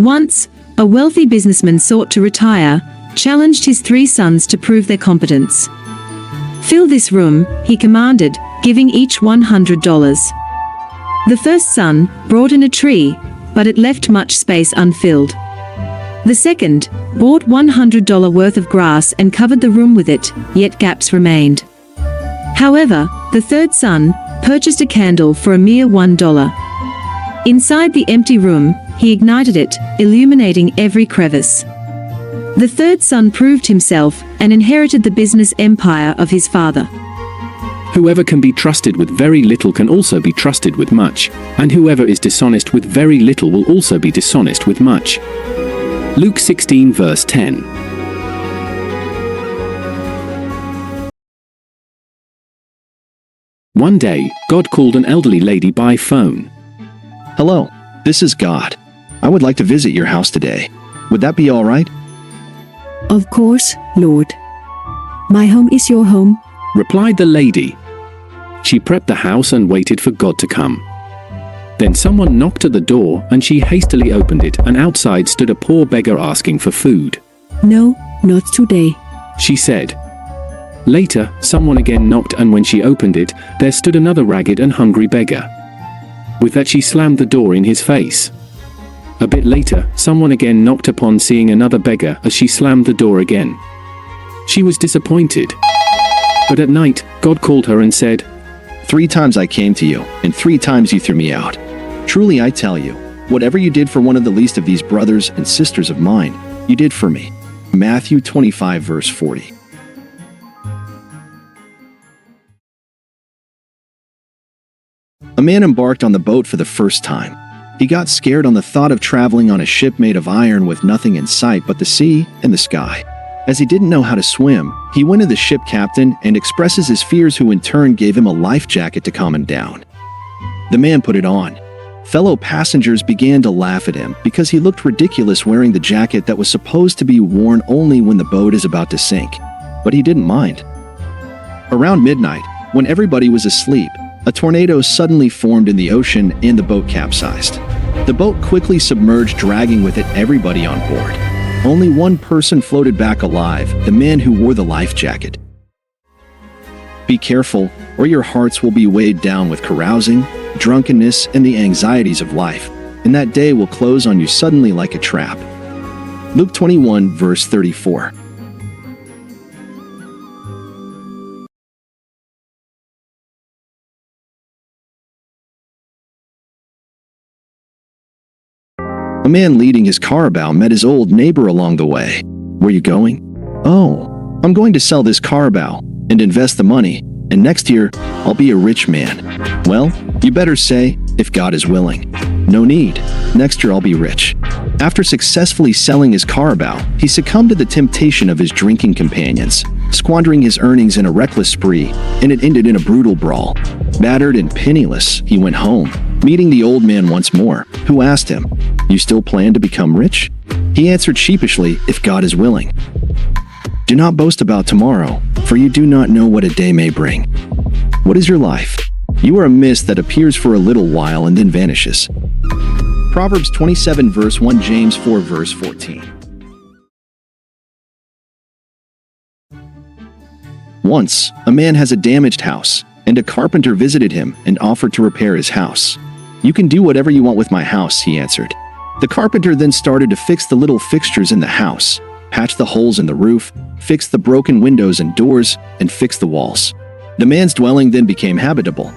Once, a wealthy businessman sought to retire, challenged his 3 sons to prove their competence. "Fill this room," he commanded, giving each $100. The first son brought in a tree, but it left much space unfilled. The second bought $100 worth of grass and covered the room with it, yet gaps remained. However, the third son purchased a candle for a mere $1. Inside the empty room, he ignited it, illuminating every crevice. The third son proved himself and inherited the business empire of his father. Whoever can be trusted with very little can also be trusted with much, and whoever is dishonest with very little will also be dishonest with much. Luke 16 verse 10. One day, God called an elderly lady by phone. Hello, this is God. I would like to visit your house today. Would that be all right? Of course, Lord. My home is your home. Replied the lady. She prepped the house and waited for God to come. Then someone knocked at the door and she hastily opened it, and outside stood a poor beggar asking for food. No, not today. She said. Later, someone again knocked, and when she opened it, there stood another ragged and hungry beggar. With that she slammed the door in his face. A bit later, someone again knocked, upon seeing another beggar as she slammed the door again. She was disappointed. But at night, God called her and said, 3 times I came to you, and 3 times you threw me out. Truly I tell you, whatever you did for one of the least of these brothers and sisters of mine, you did for me. Matthew 25 verse 40. A man embarked on the boat for the first time. He got scared on the thought of traveling on a ship made of iron with nothing in sight but the sea and the sky. As he didn't know how to swim, he went to the ship captain and expresses his fears, who in turn gave him a life jacket to calm him down. The man put it on. Fellow passengers began to laugh at him because he looked ridiculous wearing the jacket that was supposed to be worn only when the boat is about to sink. But he didn't mind. Around midnight, when everybody was asleep, a tornado suddenly formed in the ocean and the boat capsized. The boat quickly submerged, dragging with it everybody on board. Only one person floated back alive, the man who wore the life jacket. Be careful, or your hearts will be weighed down with carousing, drunkenness, and the anxieties of life, and that day will close on you suddenly like a trap. Luke 21 verse 34. A man leading his Carabao met his old neighbor along the way. Where you going? Oh, I'm going to sell this Carabao and invest the money, and next year I'll be a rich man. Well, you better say, if God is willing. No need. Next year I'll be rich. After successfully selling his Carabao, he succumbed to the temptation of his drinking companions, squandering his earnings in a reckless spree, and it ended in a brutal brawl. Battered and penniless, he went home, meeting the old man once more, who asked him, "You still plan to become rich?" He answered sheepishly, "If God is willing." Do not boast about tomorrow, for you do not know what a day may bring. What is your life? You are a mist that appears for a little while and then vanishes. Proverbs 27 verse 1, James 4 verse 14. Once, a man has a damaged house, and a carpenter visited him and offered to repair his house. "You can do whatever you want with my house," he answered. The carpenter then started to fix the little fixtures in the house, patch the holes in the roof, fix the broken windows and doors, and fix the walls. The man's dwelling then became habitable.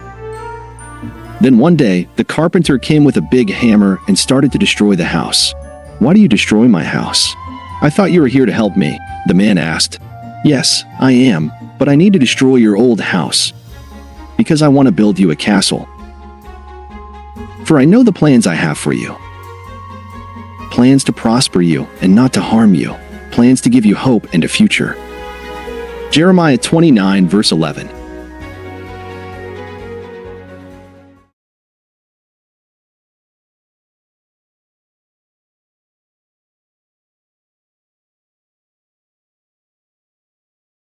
Then one day, the carpenter came with a big hammer and started to destroy the house. "Why do you destroy my house?" "I thought you were here to help me," the man asked. "Yes, I am, but I need to destroy your old house, because I want to build you a castle. For I know the plans I have for you. Plans to prosper you and not to harm you. Plans to give you hope and a future." Jeremiah 29 verse 11.